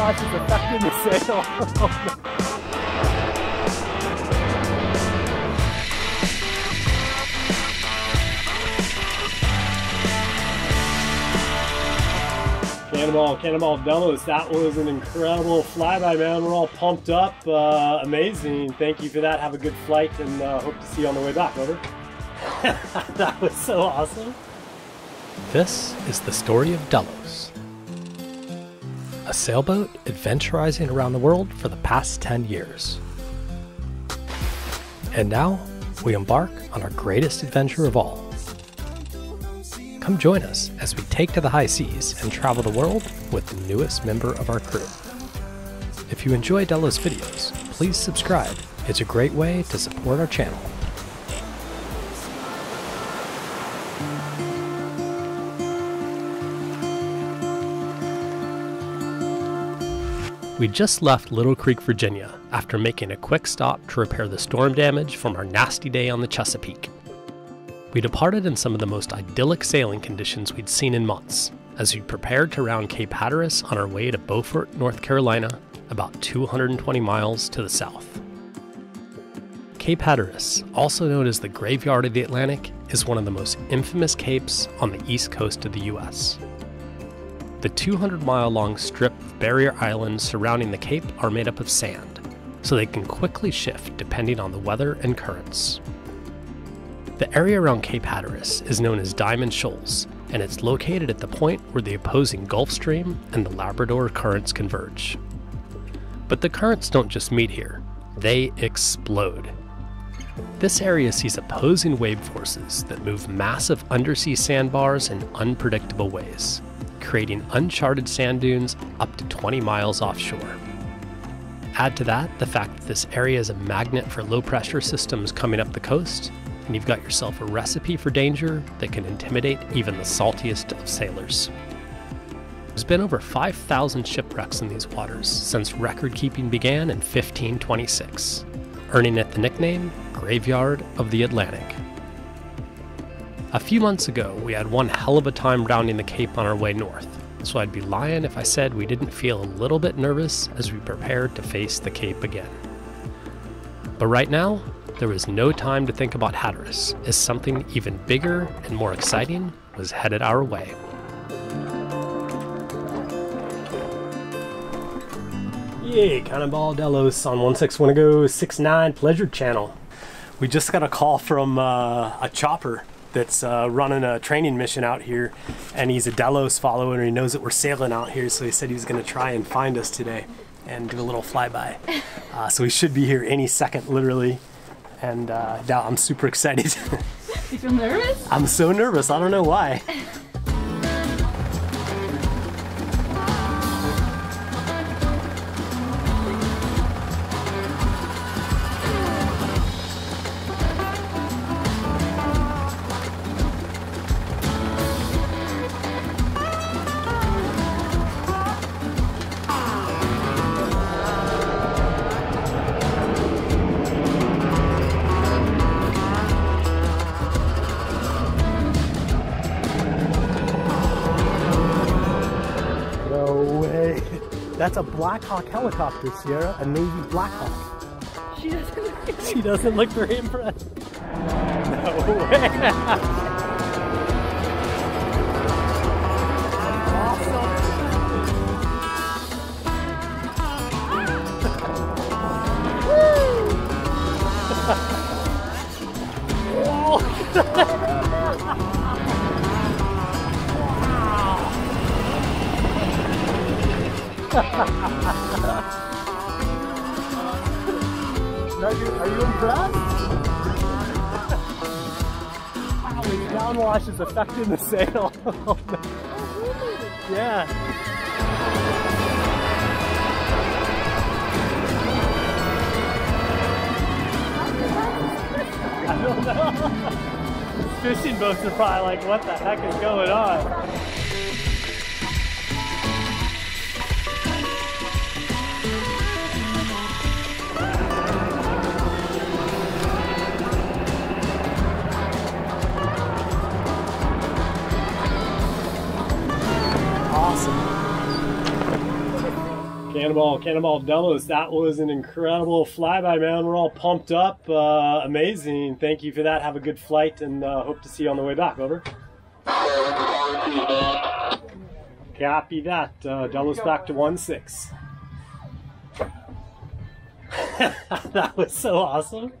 downwash is affecting the sail. Cannonball Delos, that was an incredible flyby, man. We're all pumped up, amazing. Thank you for that. Have a good flight, and hope to see you on the way back. Over. That was so awesome. This is the story of Delos, a sailboat adventurizing around the world for the past 10 years. And now we embark on our greatest adventure of all. Come join us as we take to the high seas and travel the world with the newest member of our crew. If you enjoy Delos videos, please subscribe. It's a great way to support our channel. We just left Little Creek, Virginia, after making a quick stop to repair the storm damage from our nasty day on the Chesapeake. We departed in some of the most idyllic sailing conditions we'd seen in months, as we prepared to round Cape Hatteras on our way to Beaufort, North Carolina, about 220 miles to the south. Cape Hatteras, also known as the Graveyard of the Atlantic, is one of the most infamous capes on the east coast of the US. The 200-mile-long strip of barrier islands surrounding the cape are made up of sand, so they can quickly shift depending on the weather and currents. The area around Cape Hatteras is known as Diamond Shoals, and it's located at the point where the opposing Gulf Stream and the Labrador currents converge. But the currents don't just meet here, they explode. This area sees opposing wave forces that move massive undersea sandbars in unpredictable ways, creating uncharted sand dunes up to 20 miles offshore. Add to that the fact that this area is a magnet for low-pressure systems coming up the coast, and you've got yourself a recipe for danger that can intimidate even the saltiest of sailors. There's been over 5,000 shipwrecks in these waters since record-keeping began in 1526, earning it the nickname Graveyard of the Atlantic. A few months ago, we had one hell of a time rounding the Cape on our way north, so I'd be lying if I said we didn't feel a little bit nervous as we prepared to face the Cape again. But right now, there was no time to think about Hatteras, as something even bigger and more exciting was headed our way. Yay, Cannonball Delos on 161069 Pleasure Channel. We just got a call from a chopper that's running a training mission out here, and he's a Delos follower and he knows that we're sailing out here, so he said he was going to try and find us today and do a little flyby. So we should be here any second, literally. And I'm super excited. You feel nervous? I'm so nervous. I don't know why. That's a Black Hawk helicopter, Sierra, a Navy Black Hawk. She doesn't look very impressed. No way. Are you impressed? Wow, the downwash is affecting the sail. Yeah. I don't know. Fishing boats are probably like, what the heck is going on? Cannonball Delos, that was an incredible flyby, man. We're all pumped up. Amazing. Thank you for that. Have a good flight, and hope to see you on the way back. Over. Copy that. Delos back to 1-6. That was so awesome.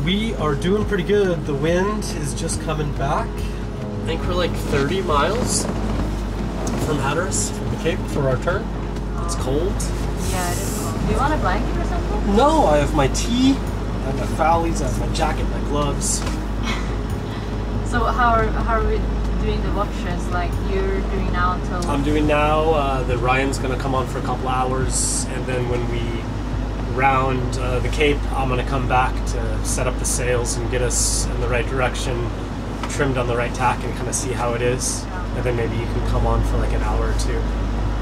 We are doing pretty good. The wind is just coming back. I think we're like 30 miles from Hatteras, from the Cape, for our turn. It's cold. Yeah, it is cold. Do you want a blanket or something? No, I have my tea, I have my fowlies, I have my jacket, my gloves. So how are we doing the watches? Like you're doing now until... I'm doing now. The Ryan's going to come on for a couple hours, and then when we round the Cape, I'm going to come back to set up the sails and get us in the right direction, trimmed on the right tack, and kind of see how it is. Yeah. And then maybe you can come on for like an hour or two.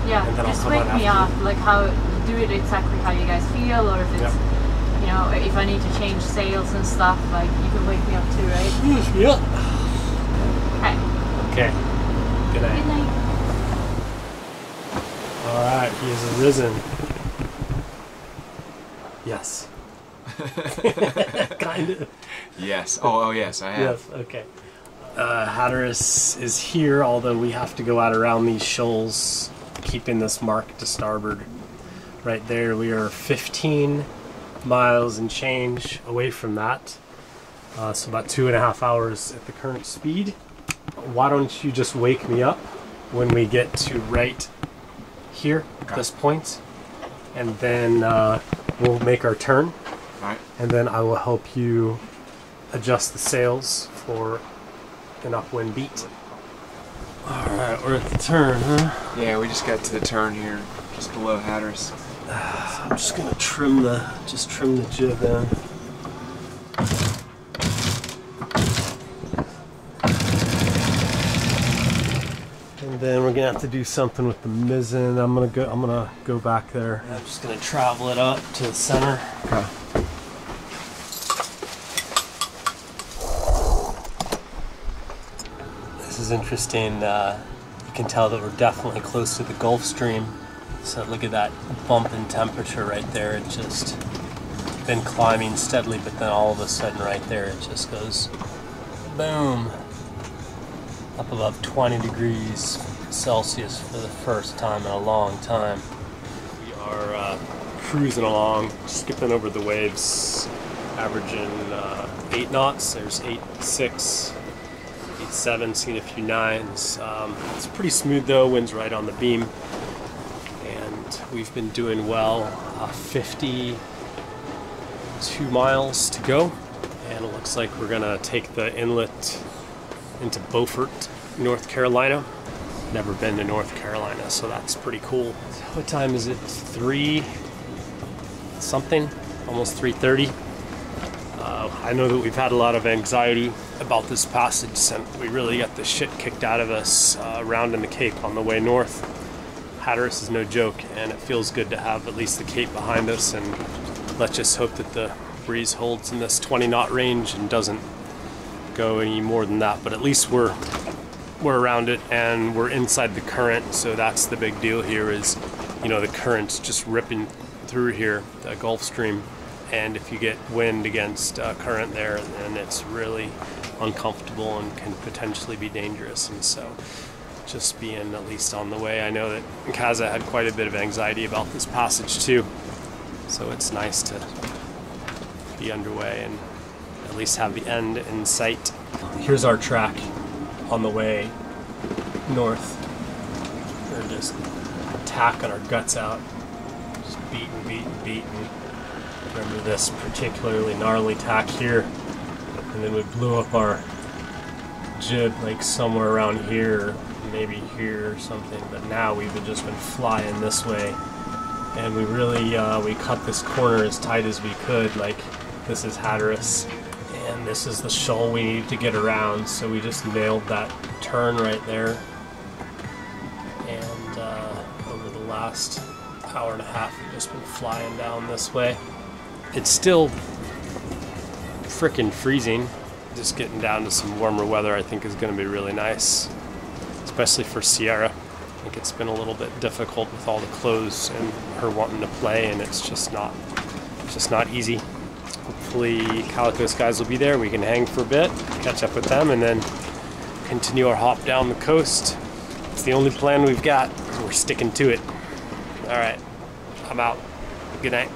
Yeah, and then just I'll come wake on me after. up. Like how do it exactly how you guys feel, or if it's you know, if I need to change sails and stuff, like you can wake me up too, right? Yeah. Okay. Okay. Good night. Good night. All right, he is arisen. Yes. Kind of. Yes. Oh, yes, I have. Yes, okay. Hatteras is here, although we have to go out around these shoals, keeping this mark to starboard. Right there, we are 15 miles and change away from that. So about 2.5 hours at the current speed. Why don't you just wake me up when we get to right here at this point, and then we'll make our turn. Right. And then I will help you adjust the sails for an upwind beat. Alright, we're at the turn, huh? Yeah, we just got to the turn here, just below Hatteras. I'm just gonna trim the jib in. And then we're gonna have to do something with the mizzen. I'm gonna go back there. I'm just gonna travel it up to the center. Okay. This is interesting. You can tell that we're definitely close to the Gulf Stream. So look at that bump in temperature right there. It just been climbing steadily, but then all of a sudden right there it just goes boom, up above 20 degrees Celsius for the first time in a long time. We are cruising along, skipping over the waves, averaging 8 knots. There's 8.6, 8.7, seen a few 9s. It's pretty smooth though, wind's right on the beam. And we've been doing well. 52 miles to go. And it looks like we're gonna take the inlet into Beaufort, North Carolina. Never been to North Carolina, so that's pretty cool. What time is it? 3 something? Almost 3:30. I know that we've had a lot of anxiety about this passage since we really got the shit kicked out of us around in the Cape on the way north. Hatteras is no joke, and it feels good to have at least the Cape behind us, and let's just hope that the breeze holds in this 20 knot range and doesn't go any more than that. But at least we're around it and we're inside the current, so that's the big deal here is, you know, the current's just ripping through here, the Gulf Stream, and if you get wind against current there, then it's really uncomfortable and can potentially be dangerous. And so just being at least on the way, I know that Kaza had quite a bit of anxiety about this passage too, so it's nice to be underway and at least have the end in sight. Here's our track on the way north. We're just tacking our guts out, Just beating. Remember this particularly gnarly tack here, and then we blew up our jib like somewhere around here, maybe here or something. But now we've just been flying this way, and we really we cut this corner as tight as we could. Like this is Hatteras, and this is the shoal we need to get around. So we just nailed that turn right there, and over the last hour and a half, we've just been flying down this way. It's still frickin' freezing. Just getting down to some warmer weather I think is going to be really nice, especially for Sierra. I think it's been a little bit difficult with all the clothes and her wanting to play, and it's just not easy. Hopefully Calico's guys will be there. We can hang for a bit, catch up with them, and then continue our hop down the coast. It's the only plan we've got. We're sticking to it. All right, I'm out. Good night.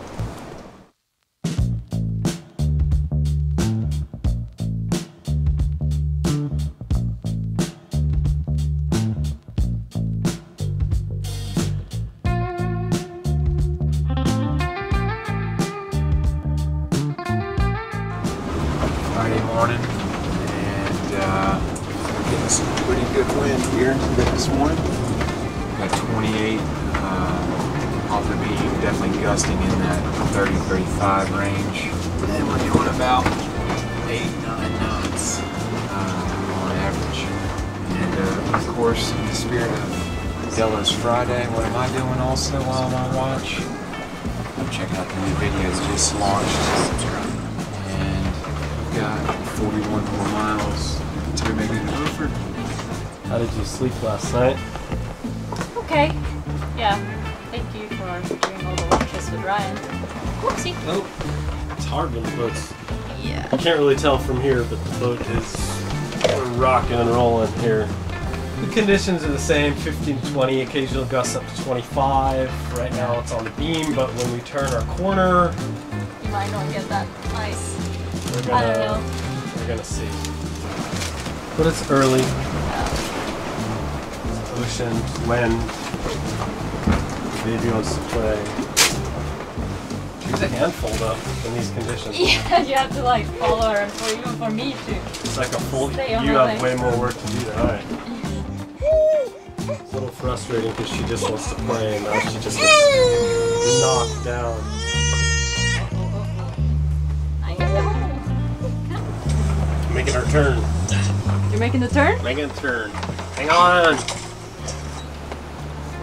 Friday morning, and we're getting some pretty good wind here this morning. Got 28 off the beam, definitely gusting in that 30-35 range. And we're doing about 8-9 knots on average. And of course, in the spirit of Delos Friday, what am I doing also while I'm on watch? I'm checking out the new videos just launched. Got 41 more miles to make it to Beaufort. How did you sleep last night? Okay. Yeah. Thank you for doing all the watches with Ryan. Whoopsie. Oh, it's hard when the boat's... Yeah. You can't really tell from here, but the boat is rocking and rolling here. The conditions are the same, 15 to 20, occasional gusts up to 25. Right now it's on the beam, but when we turn our corner... You might not get that nice. I don't know. We're gonna see. But it's early. It's ocean, wind. Baby wants to play. She's a handful though in these conditions. Yeah, you have to like follow her, and even for me too. It's like a full. You Stay on have my way more work to do than I. It's a little frustrating because she just wants to play, and now she just gets knocked down. Making our turn. You're making the turn? Making a turn. Hang on.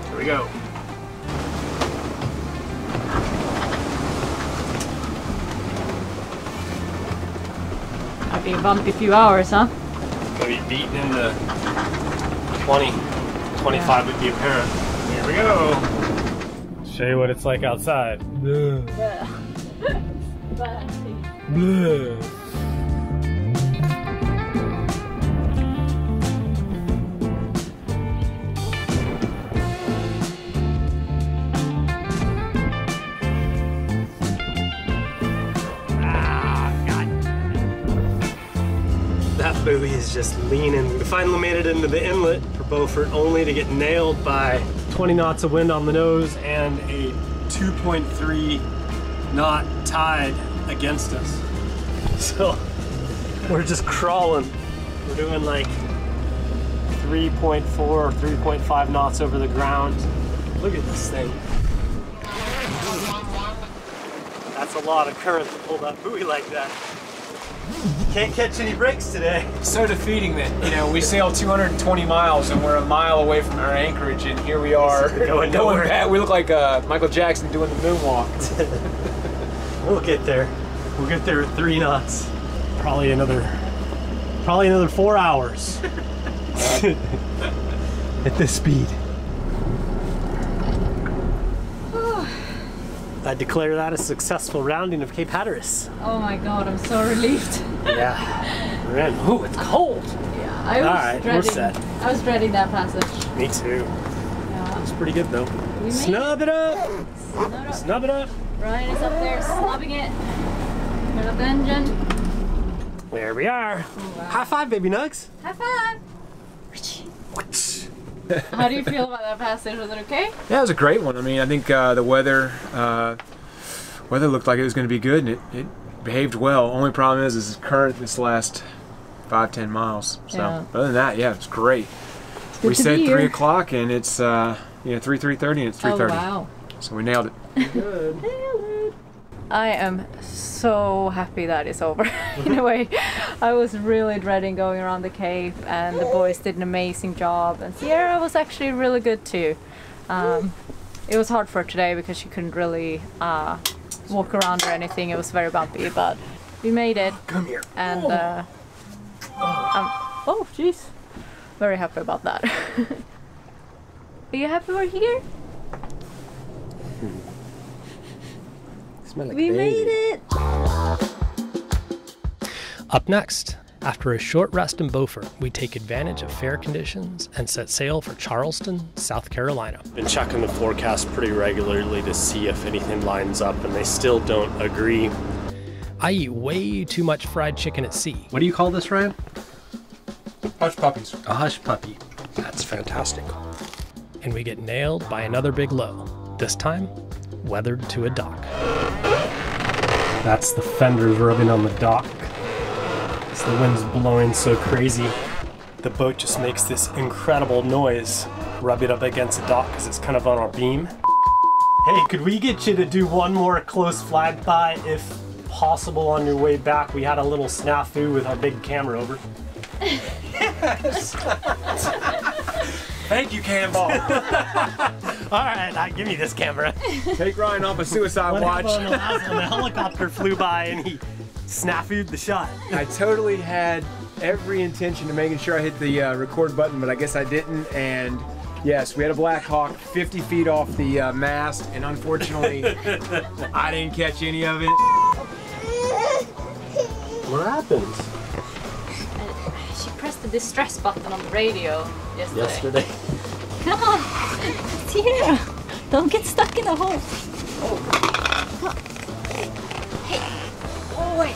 Here we go. Might be a bumpy few hours, huh? Gonna be beaten into 20. 25 would be apparent. Here we go. Show you what it's like outside. Yeah. Bleh. That buoy is just leaning. We finally made it into the inlet for Beaufort, only to get nailed by 20 knots of wind on the nose and a 2.3 knot tide against us. So we're just crawling. We're doing like 3.4 or 3.5 knots over the ground. Look at this thing. That's a lot of current to pull that buoy like that. Can't catch any breaks today. So defeating that, you know, we sailed 220 miles and we're a mile away from our anchorage, and here we are Going nowhere. back. We look like Michael Jackson doing the moonwalk. We'll get there. We'll get there at 3 knots. Probably another 4 hours at this speed. I declare that a successful rounding of Cape Hatteras. Oh my god, I'm so relieved. Yeah, we're in. Ooh, it's cold. Yeah, I was Alright, we're dreading. set. I was dreading that passage. Me too. Yeah. It's pretty good though. We made Snub it up! Snub it up. Snub it up! Ryan is up there snubbing it. Turn up the engine. There we are. Wow. High five, baby nugs. High five. How do you feel about that passage? Was it okay? Yeah, it was a great one. I mean, I think the weather looked like it was going to be good, and it behaved well. Only problem is current this last 5-10 miles. So Yeah. other than that, yeah, it's great. Good We to said be 3 here. o'clock, and it's 3:30, and it's 3:30. Oh, wow. So we nailed it. I am so happy that it's over. In a way, I was really dreading going around the cave, and the boys did an amazing job, and Sierra was actually really good too. It was hard for her today because she couldn't really walk around or anything. It was very bumpy, but we made it. Come here. And oh jeez, very happy about that. Are you happy we're here? Smell like We made it. Up next, after a short rest in Beaufort, we take advantage of fair conditions and set sail for Charleston, South Carolina. Been checking the forecast pretty regularly to see if anything lines up, and they still don't agree. I eat way too much fried chicken at sea. What do you call this, Ryan? Hush puppies. A hush puppy. That's fantastic. And we get nailed by another big low, this time weathered to a dock. That's the fenders rubbing on the dock. As the wind's blowing so crazy, the boat just makes this incredible noise rubbing up against the dock because it's kind of on our beam. Hey, could we get you to do one more close flyby if possible on your way back? We had a little snafu with our big camera over. Yes. Thank you, Cannonball. All right, give me this camera. Take Ryan off a suicide watch. On the last one, the helicopter flew by and he snafu'd the shot. I totally had every intention of making sure I hit the record button, but I guess I didn't. And yes, we had a Black Hawk 50 feet off the mast, and unfortunately, I didn't catch any of it. What happens? She pressed the distress button on the radio yesterday. Come on, Sierra, don't get stuck in the hole. Hey, oh wait.